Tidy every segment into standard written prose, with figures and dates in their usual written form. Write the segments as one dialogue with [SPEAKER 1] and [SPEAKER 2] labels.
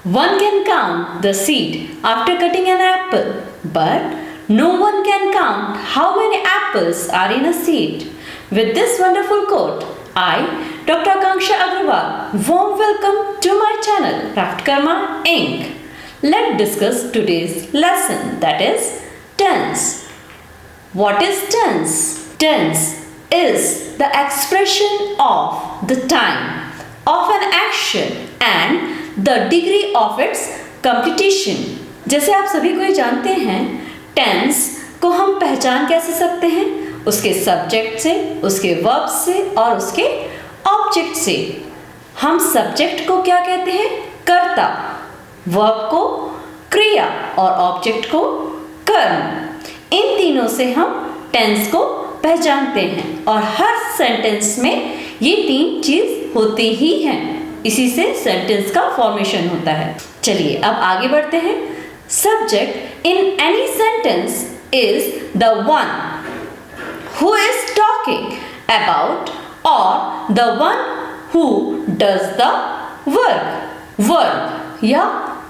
[SPEAKER 1] One can count the seed after cutting an apple, but no one can count how many apples are in a seed. With this wonderful quote, I, Dr. Akanksha Agrawal, warm welcome to my channel, Craft Karma Inc. Let's discuss today's lesson, that is tense. What is tense? Tense is the expression of the time of an action and the degree of its completion. जैसे आप सभी कोई जानते हैं, tense को हम पहचान कैसे सकते हैं? उसके सब्जेक्ट से, उसके वर्ब से और उसके ऑब्जेक्ट से। हम सब्जेक्ट को क्या कहते हैं? कर्ता, वर्ब को क्रिया और ऑब्जेक्ट को कर्म। इन तीनों से हम टेंस को पहचानते हैं और हर सेंटेंस में ये तीन चीज होती ही हैं। इसी से सेंटेंस का फॉर्मेशन होता है। चलिए अब आगे बढ़ते हैं। Subject in any sentence is the one who is talking about और the one who does the work. Verb या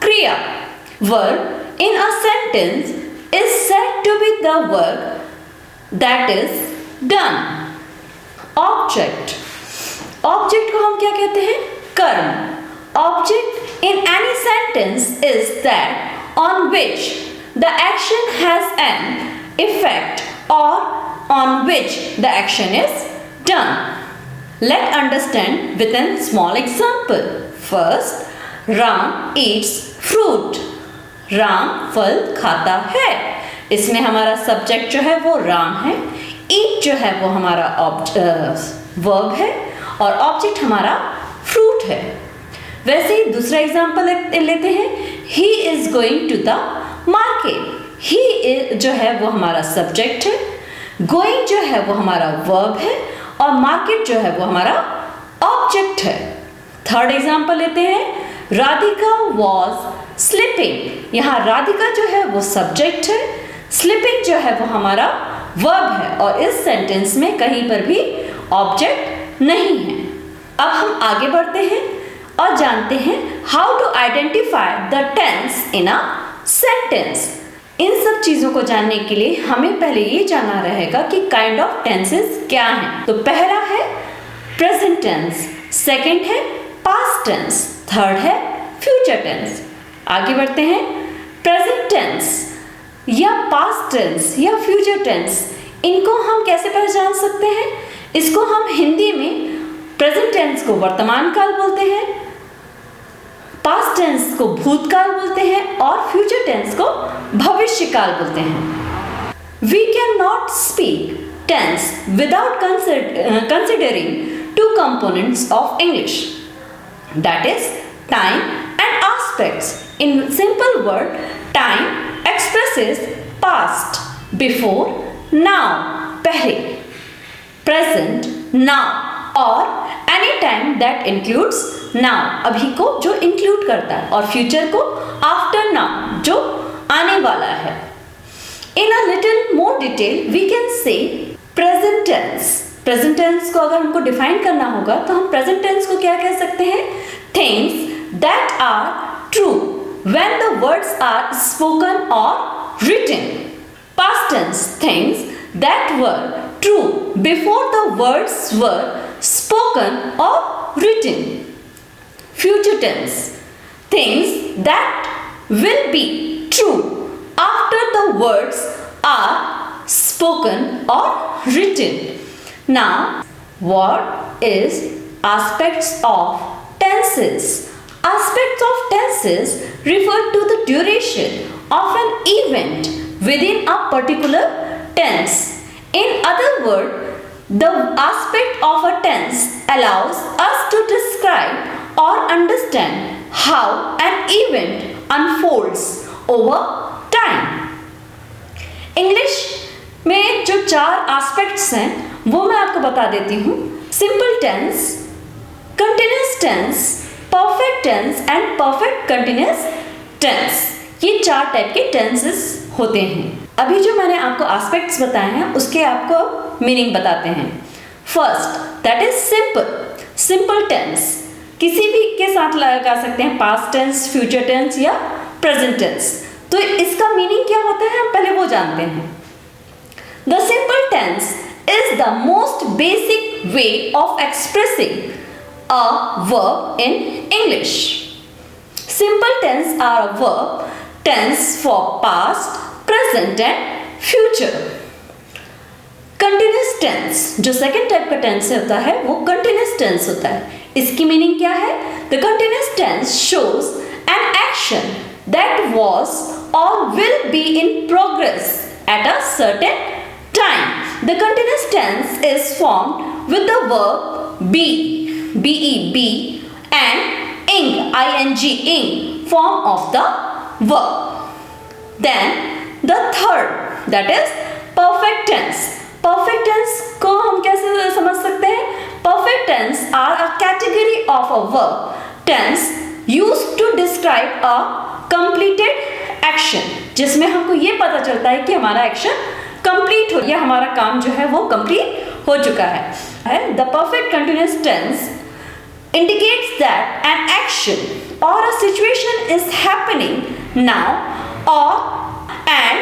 [SPEAKER 1] क्रिया। Verb in a sentence is said to be the work that is done. Object, object को हम क्या कहते हैं? कर्म। Object in any sentence is that on which the action has an effect or on which the action is done. Let's understand with a small example. First, Ram eats fruit. Ram फल खाता है। इसमें हमारा सब्जेक्ट जो है वो राम है, eat जो है वो हमारा वर्ब है और ऑब्जेक्ट हमारा फ्रूट है। वैसे ही दूसरा एग्जाम्पल लेते हैं। He is going to the market. He जो है वो हमारा सब्जेक्ट है, गोइंग जो है वो हमारा वर्ब है और मार्केट जो है वो हमारा ऑब्जेक्ट है। थर्ड एग्जाम्पल लेते हैं। Radhika was sleeping. यहाँ राधिका जो है वो सब्जेक्ट है, स्लीपिंग जो है वो हमारा वर्ब है और इस सेंटेंस में कहीं पर भी ऑब्जेक्ट नहीं है। अब हम आगे बढ़ते हैं और जानते हैं how to identify the tense in a sentence. इन सब चीजों को जानने के लिए हमें पहले ये जानना रहेगा कि काइंड ऑफ टेंसेस क्या हैं। तो पहला है प्रेजेंट टेंस, सेकंड है पास्ट टेंस, थर्ड है फ्यूचर टेंस। आगे बढ़ते हैं। प्रेजेंट टेंस या पास्ट टेंस या फ्यूचर टेंस, इनको हम कैसे पहचान सकते हैं? इसको हम हिंदी में प्रेजेंट टेंस को वर्तमान काल बोलते हैं, पास्ट टेंस को भूतकाल बोलते हैं और फ्यूचर टेंस को भविष्य काल बोलते हैं। We can not speak tense without considering two components of English, that is time and aspects. In simple word, time expresses past, before now पहले, प्रेजेंट नाउ और any time that includes now अभी को जो include करता है और future को after now जो आने वाला है। In a little more detail we can say present tense. Present tense को अगर हमको डिफाइन करना होगा तो हम प्रेजेंट टेंस को क्या कह सकते हैं? Things that are true when the words are spoken और written. Past tense, things that were true before the words were spoken or written. Future tense, things that will be true after the words are spoken or written. Now, what is aspects of tenses? Aspects of tenses refer to the duration of an event within a particular tense. In other words, the aspect of a tense allows us to describe or understand how an event unfolds over time. English में जो 4 aspects हैं वो मैं आपको बता देती हूँ। Simple tense, continuous tense, perfect tense and perfect continuous tense। ये 4 टाइप के tenses होते हैं। अभी जो मैंने आपको एस्पेक्ट्स बताए हैं उसके आपको मीनिंग बताते हैं। First, that is simple. Simple tense किसी भी के साथ लगा सकते हैं, पास्ट टेंस, फ्यूचर टेंस या प्रेजेंट टेंस। तो इसका मीनिंग क्या होता है हम पहले वो जानते हैं। The simple tense is the most basic way of expressing a verb in English. Simple tense are a verb tense for past, present and future. Continuous tense जो सेकेंड टाइप का टेंस होता है वो continuous tense होता है। इसकी meaning क्या है? The continuous tense shows an action that was or will be in progress at a certain time. The continuous tense is formed with the verb be, be, and ing, ing form of the verb. Then the third, that is perfect tense. Perfect tense को हम कैसे समझ सकते हैं? Perfect tense are a category of a verb tense used to describe a completed action, जिसमें हमको ये पता चलता है कि हमारा एक्शन कंप्लीट हो गया, हमारा काम जो है वो कंप्लीट हो चुका है। The perfect continuous tense indicates that an action or a situation is happening now or and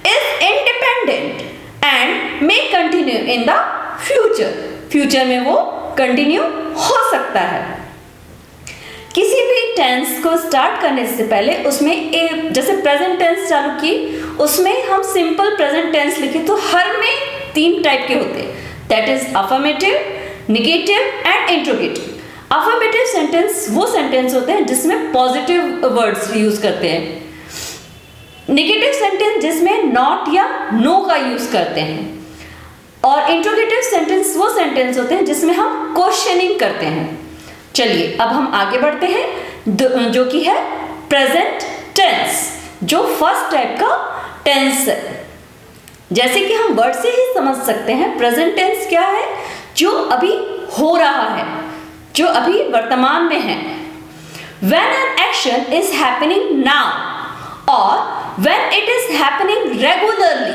[SPEAKER 1] is independent and may continue in the future. Future में वो कंटिन्यू हो सकता है। किसी भी टेंस को स्टार्ट करने से पहले उसमें एक जैसे प्रेजेंट टेंस चालू की, उसमें हम सिंपल प्रेजेंट टेंस लिखे तो हर में 3 टाइप के होते हैं, that is affirmative, negative and interrogative. Affirmative sentence वो सेंटेंस होते हैं जिसमें पॉजिटिव वर्ड्स यूज करते हैं, नेगेटिव सेंटेंस जिसमें नॉट या नो का यूज करते हैं, और इंट्रोगेटिव सेंटेंस वो सेंटेंस होते हैं जिसमें हम क्वेश्चनिंग करते हैं। चलिए अब हम आगे बढ़ते हैं जो कि है प्रेजेंट टेंस, जो फर्स्ट टाइप का टेंस है। जैसे कि हम वर्ड से ही समझ सकते हैं प्रेजेंट टेंस क्या है, जो अभी हो रहा है, जो अभी वर्तमान में है। When an action is happening now or when it is happening regularly,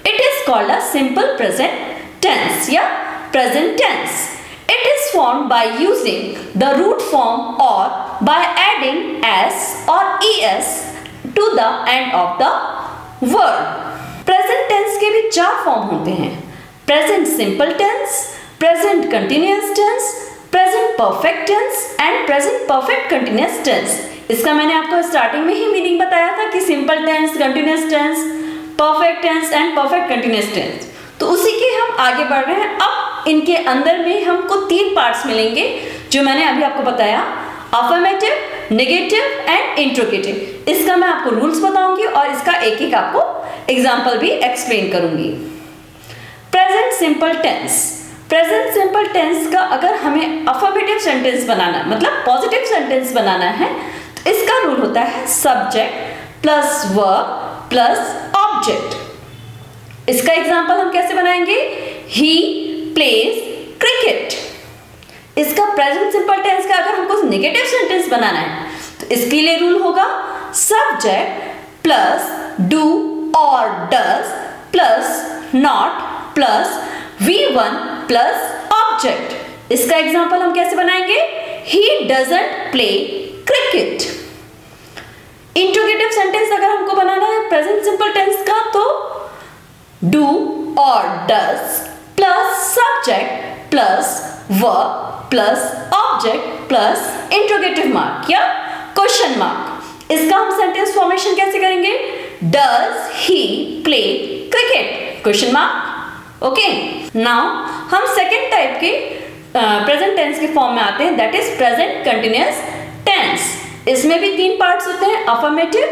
[SPEAKER 1] it is called a simple present tense या present tense. It is formed by using the root form or by adding s or es to the end of the word. Present tense के भी 4 form होते हैं, present simple tense, present continuous tense, present perfect tense and present perfect continuous tense. इसका मैंने आपको starting में ही meaning बताया था कि simple tense, continuous tense, perfect tense and perfect continuous tense. तो उसी के हम आगे बढ़ रहे हैं। अब इनके अंदर में हमको 3 पार्ट्स मिलेंगे जो मैंने अभी आपको बताया, अफर्मेटिव, नेगेटिव एंड इंट्रोगेटिव। इसका मैं आपको रूल्स बताऊंगी और इसका एक एक आपको एग्जाम्पल भी एक्सप्लेन करूंगी। Present simple tense, present simple tense का अगर हमें अफर्मेटिव सेंटेंस बनाना मतलब पॉजिटिव सेंटेंस बनाना है तो इसका रूल होता है subject plus verb plus object. इसका एग्जांपल हम कैसे बनाएंगे? He plays cricket. इसका प्रेजेंट सिंपल टेंस का अगर हमको नेगेटिव सेंटेंस बनाना है तो इसके लिए रूल होगा सब्जेक्ट प्लस डू और does plus not plus V1 plus object. इसका एग्जांपल हम कैसे बनाएंगे? He doesn't play cricket. Interrogative sentence अगर हमको बनाना है प्रेजेंट सिंपल टेंस का तो डू और does plus subject plus verb plus object plus interrogative mark या क्वेश्चन मार्क। इसका हम सेंटेंस फॉर्मेशन कैसे करेंगे? Does he play cricket question mark. Okay, now हम सेकेंड टाइप के प्रेजेंट टेंस के फॉर्म में आते हैं, that is present continuous tense. इसमें भी 3 पार्ट्स होते हैं, अफर्मेटिव,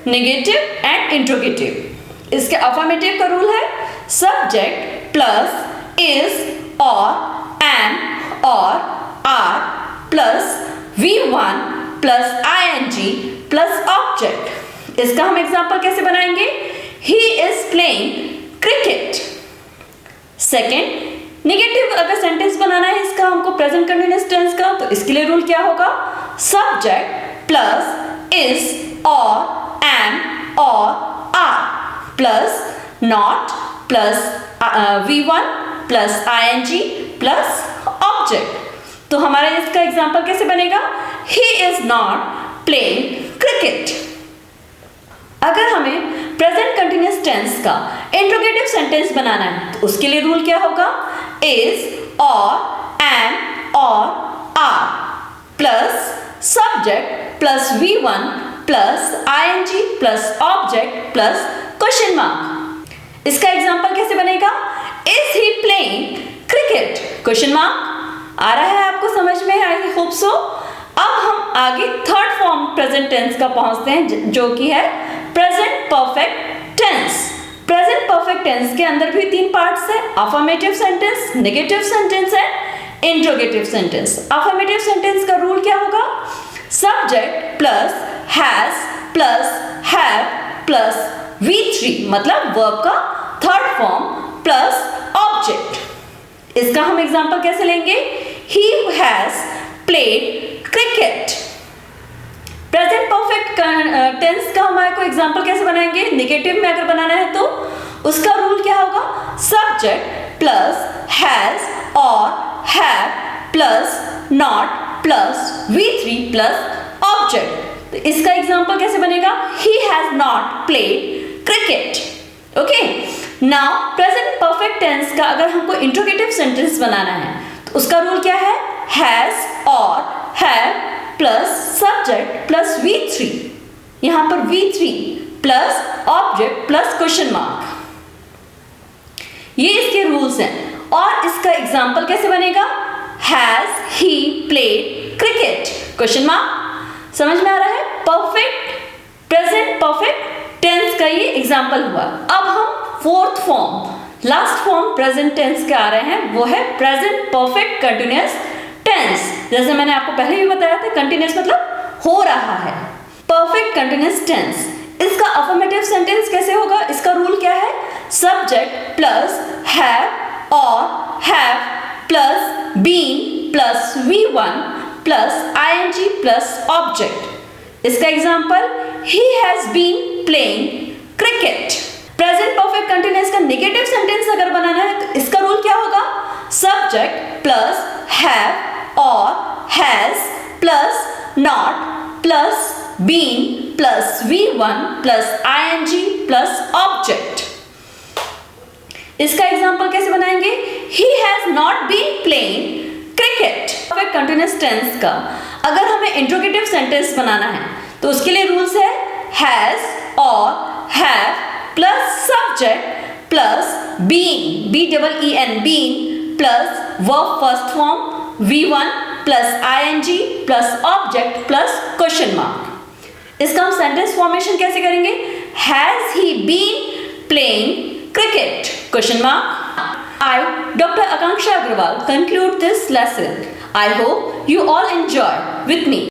[SPEAKER 1] नेगेटिव एंड इंट्रोगेटिव। इसके अफर्मेटिव का रूल है सब्जेक्ट प्लस इज और एम और are plus V1 plus ing plus object. इसका हम एग्जांपल कैसे बनाएंगे? He is playing cricket. Second, negative अगर सेंटेंस बनाना है इसका हमको प्रेजेंट कंटिन्यूअस टेंस का तो इसके लिए रूल क्या होगा? सब्जेक्ट प्लस इज और एम और are plus not plus V1 plus ing plus object. तो हमारा इसका एग्जाम्पल कैसे बनेगा? He is not playing cricket. अगर हमें प्रेजेंट कंटिन्यूअस टेंस का इंट्रोगेटिव सेंटेंस बनाना है तो उसके लिए रूल क्या होगा? is, or, am, or, are plus subject plus V1 plus ing plus object plus question mark. इसका एग्जाम्पल कैसे बनेगा? Is he playing cricket? Question mark. आ रहा है आपको समझ में? I hope so. अब हम आगे थर्ड फॉर्म प्रेजेंट टेंस का पहुंचते हैं जो कि है present perfect tense. Present perfect tense के अंदर भी तीन पार्ट्स है, अफर्मेटिव सेंटेंस, नेगेटिव सेंटेंस है, इंट्रोगेटिव सेंटेंस। अफर्मेटिव सेंटेंस का रूल क्या होगा? Subject plus has plus have plus V3 मतलब वर्ब का थर्ड फॉर्म प्लस ऑब्जेक्ट। इसका हम एग्जांपल कैसे लेंगे? He has played cricket। Present perfect tense का हमारे को एग्जांपल कैसे बनाएंगे? नेगेटिव में अगर बनाना है तो उसका रूल क्या होगा? सब्जेक्ट प्लस हैज और have plus not plus V3 plus object. तो इसका एग्जांपल कैसे बनेगा? He has not played cricket। Okay, now present perfect tense का अगर हमको इंट्रोगेटिव सेंटेंस बनाना है तो उसका रूल क्या है? हैज और have plus subject plus V3, यहां पर V3 plus object plus question mark. ये इसके रूल्स हैं। और इसका एग्जांपल कैसे बनेगा? Has he played cricket? Question mark. समझ में आ रहा है? परफेक्ट प्रेजेंट परफेक्ट टेंस का ये एग्जांपल हुआ। अब हम fourth form, last form present tense के आ रहे हैं, वो है प्रेजेंट परफेक्ट कंटिन्यूअस टेंस। जैसे मैंने आपको पहले भी बताया था, कंटिन्यूअस मतलब हो रहा है। परफेक्ट कंटिन्यूअस टेंस, इसका अफर्मेटिव सेंटेंस कैसे होगा? इसका रूल क्या है? सब्जेक्ट प्लस हैव और have plus been plus V1 plus ing plus object. इसका example he has been playing cricket। Present perfect continuous का नेगेटिव सेंटेंस अगर बनाना है तो इसका रूल क्या होगा? सब्जेक्ट प्लस हैव और has plus not plus been plus V1 plus ing plus object. इसका एग्जांपल कैसे बनाएंगे? He has not been playing cricket। Perfect continuous tense का अगर हमें इंट्रोगेटिव सेंटेंस बनाना है तो उसके लिए रूल्स है हैज और have plus subject plus been BEEN been plus verb first form V1 plus ing plus object plus question mark. इसका हम सेंटेंस फॉर्मेशन कैसे करेंगे? Has he been playing cricket? Question mark. I, Dr. Akanksha Agarwal, conclude this lesson. I hope you all enjoy with me.